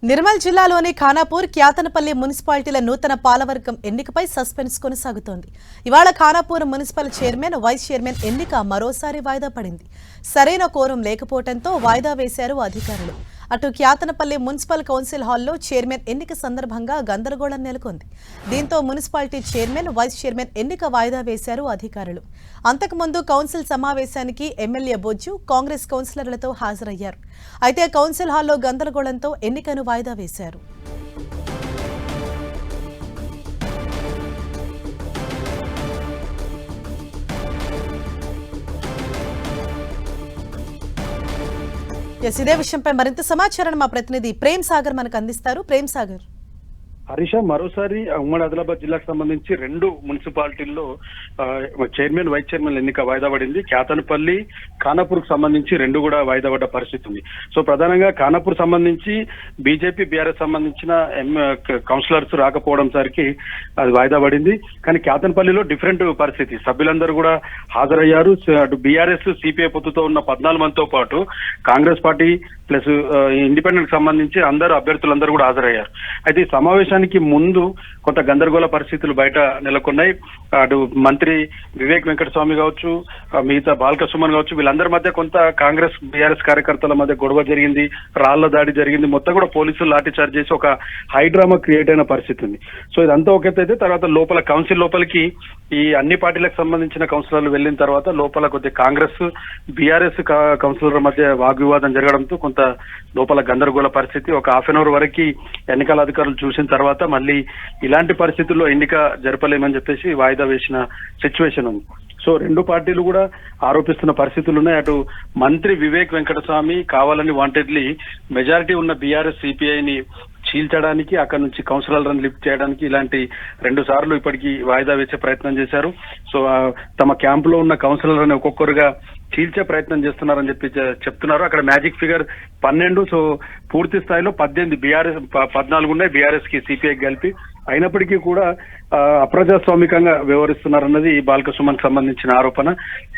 నిర్మల్ జిల్లాలోని ఖానాపూర్, క్యాతనపల్లి మున్సిపాలిటీల నూతన పాలవర్గం ఎన్నికపై సస్పెన్స్ కొనసాగుతోంది. ఇవాళ Khanapur municipal chairman, vice chairman ఎన్నిక మరోసారి వాయిదా పడింది. సరైన కోరం లేకపోవడంతో వాయిదా వేశారు అధికారులు. అటు క్యాతనపల్లి మున్సిపల్ కౌన్సిల్ హాల్లో చైర్మన్ ఎన్నిక సందర్భంగా గందరగోళం నెలకొంది. దీంతో మున్సిపాలిటీ చైర్మన్, వైస్ చైర్మన్ ఎన్నిక వాయిదా వేశారు అధికారులు. అంతకుముందు కౌన్సిల్ సమావేశానికి ఎమ్మెల్యే బొజ్జు, కాంగ్రెస్ కౌన్సిలర్లతో హాజరయ్యారు. అయితే కౌన్సిల్ హాల్లో గందరగోళంతో ఎన్నికను వాయిదా వేశారు. ఇదే విషయంపై మరింత సమాచారం మా ప్రతినిధి ప్రేమ్ సాగర్ మనకు అందిస్తారు. ప్రేమ్ సాగర్. హరీష, మరోసారి ఉమ్మడి ఆదిలాబాద్ జిల్లాకు సంబంధించి 2 మున్సిపాలిటీల్లో చైర్మన్, వైస్ చైర్మన్ ఎన్నిక వాయిదా పడింది. క్యాతనపల్లి, ఖానాపూర్ కు సంబంధించి 2 కూడా వాయిదా పడ్డ పరిస్థితి ఉంది. సో ప్రధానంగా ఖానాపూర్ సంబంధించి బీజేపీ, బీఆర్ఎస్ సంబంధించిన కౌన్సిలర్స్ రాకపోవడం సరికి అది వాయిదా పడింది. కానీ క్యాతనపల్లిలో డిఫరెంట్ పరిస్థితి, సభ్యులందరూ కూడా హాజరయ్యారు. అటు బీఆర్ఎస్, సిపిఐ పొత్తుతో ఉన్న 14 మందితో పాటు కాంగ్రెస్ పార్టీ ప్లస్ ఇండిపెండెంట్ సంబంధించి అందరూ అభ్యర్థులందరూ కూడా హాజరయ్యారు. అయితే ఈ సమావేశానికి ముందు కొంత గందరగోళ పరిస్థితులు బయట నెలకొన్నాయి. అటు మంత్రి వివేక్ వెంకటస్వామి కావచ్చు, మిగతా బాల్క సుమన్ కావచ్చు, వీళ్ళందరి మధ్య కొంత కాంగ్రెస్, బీఆర్ఎస్ కార్యకర్తల మధ్య గొడవ జరిగింది, రాళ్ల దాడి జరిగింది. మొత్తం కూడా పోలీసులు లాఠీ చార్జ్ చేసి ఒక హైడ్రామా క్రియేట్ అయిన పరిస్థితి ఉంది. సో ఇదంతా ఒక ఎత్తు అయితే, తర్వాత లోపల కౌన్సిల్ లోపలికి ఈ అన్ని పార్టీలకు సంబంధించిన కౌన్సిలర్లు వెళ్లిన తర్వాత లోపల కొద్దిగా కాంగ్రెస్, బీఆర్ఎస్ కౌన్సిలర్ మధ్య వాగ్వివాదం జరగడంతో కొంత లోపల గందరగోళ పరిస్థితి. ఒక హాఫ్ అన్ అవర్ వరకు ఎన్నికల అధికారులు చూసిన తర్వాత మళ్ళీ ఇలాంటి పరిస్థితుల్లో ఎన్నిక జరపలేమని చెప్పేసి వాయిదా వేసిన సిచ్యువేషన్ ఉంది. సో 2 పార్టీలు కూడా ఆరోపిస్తున్న పరిస్థితులు ఉన్నాయి. అటు మంత్రి వివేక్ వెంకటస్వామి కావాలని వాంటెడ్లీ మెజారిటీ ఉన్న బీఆర్ఎస్, సిపిఐని చీల్చడానికి, అక్కడ నుంచి కౌన్సిలర్లను లిఫ్ట్ చేయడానికి ఇలాంటి 2 సార్లు ఇప్పటికీ వాయిదా వేసే ప్రయత్నం చేశారు. సో తమ క్యాంపులో ఉన్న కౌన్సిలర్లను ఒక్కొక్కరుగా చీల్చే ప్రయత్నం చేస్తున్నారని చెప్పి చెప్తున్నారు. అక్కడ మ్యాజిక్ ఫిగర్ 12. సో పూర్తి స్థాయిలో 18 బీఆర్ఎస్, 14 ఉన్నాయి బీఆర్ఎస్ కి, సిపిఐ కలిపి. అయినప్పటికీ కూడా అప్రజాస్వామికంగా వ్యవహరిస్తున్నారన్నది బాల్క సుమన్ సంబంధించిన ఆరోపణ.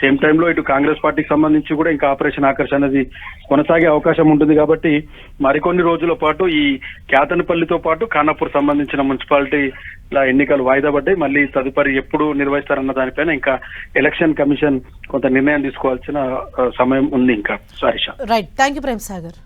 సేమ్ టైంలో ఇటు కాంగ్రెస్ పార్టీకి సంబంధించి కూడా ఇంకా ఆపరేషన్ ఆకర్ష్ అనేది కొనసాగే అవకాశం ఉంటుంది. కాబట్టి మరికొన్ని రోజుల పాటు ఈ క్యాతనపల్లితో పాటు ఖానాపూర్ సంబంధించిన మున్సిపాలిటీల ఎన్నికలు వాయిదా పడ్డాయి. మళ్ళీ తదుపరి ఎప్పుడు నిర్వహిస్తారన్న దానిపైన ఇంకా ఎలక్షన్ కమిషన్ కొంత నిర్ణయం తీసుకోవాల్సిన సమయం ఉంది ఇంకా. Sorry. Right, thank you Prem Sagar.